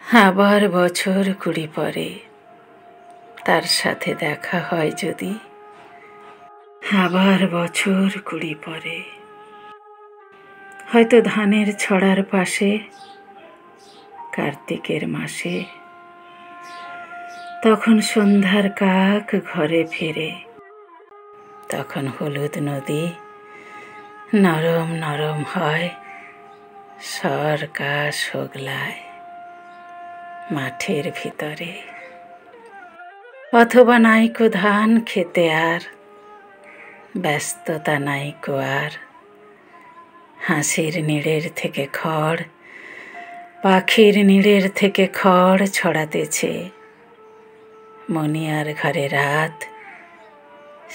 আবার বছর 20 পরে তার সাথে দেখা হয় যদি, আবার বছর 20 পরে হয়তো ধানের ছড়ার পাশে কার্তিকের মাসে, তখন সন্ধ্যার কাক ঘরে ফেরে, তখন হলুদ নদী নরম নরম হয়, সরকা শোগলায় মাঠের ভিতরে। অথবা নাইকো ধান খেতে আর ব্যস্ততা নাইকো আর, হাসির নীড়ের থেকে খড়, পাখির নীড়ের থেকে খড় ছড়াতেছে। মনিয়ার ঘরে রাত,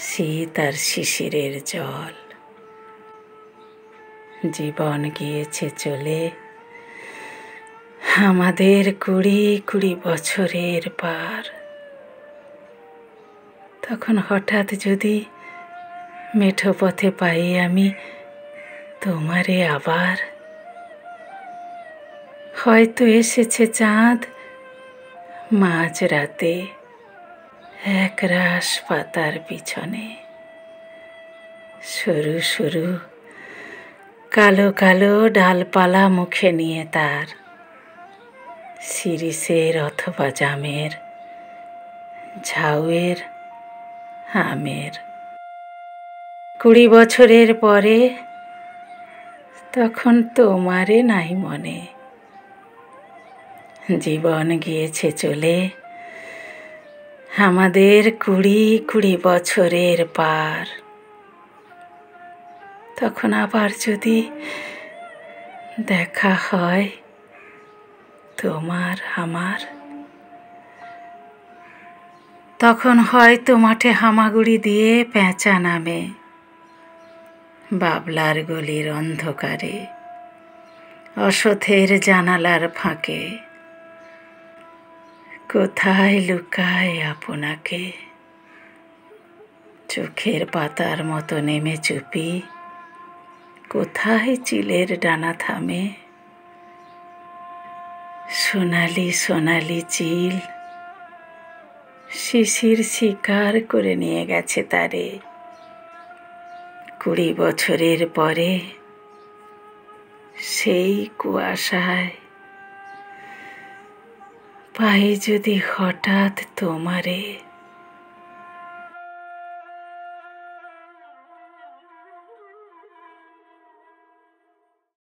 শীত আর শিশিরের জল। জীবন গিয়েছে চলে আমাদের 20 বছরের পার। তখন হঠাৎ যদি মেঠো পথে পাই আমি তোমারে আবার, হয়তো এসেছে চাঁদ মাঝ রাতে একরাশ পাতার পিছনে। সরু সরু কালো কালো ডালপালা মুখে নিয়ে তার, শিরিষের অথবা জামের, ঝাউয়ের, আমের। 20 বছরের পরে তখন তোমারে নাই মনে। জীবন গিয়েছে চলে আমাদের 20 বছরের পার। তখন আবার যদি দেখা হয় তোমার আমার, তখন হয়তো মাঠে হামাগুড়ি দিয়ে পেঁচা নামে, বাবলার গলির অন্ধকারে, অসথের জানালার ফাঁকে। কোথায় লুকায় আপনাকে, চোখের পাতার মতো নেমে চুপি, কোথায় চিলের ডানা থামে। সোনালি সোনালি চিল শিশির শিকার করে নিয়ে গেছে তারে। 20 বছরের পরে সেই কুয়াশায় পাই যদি হঠাৎ তোমারে।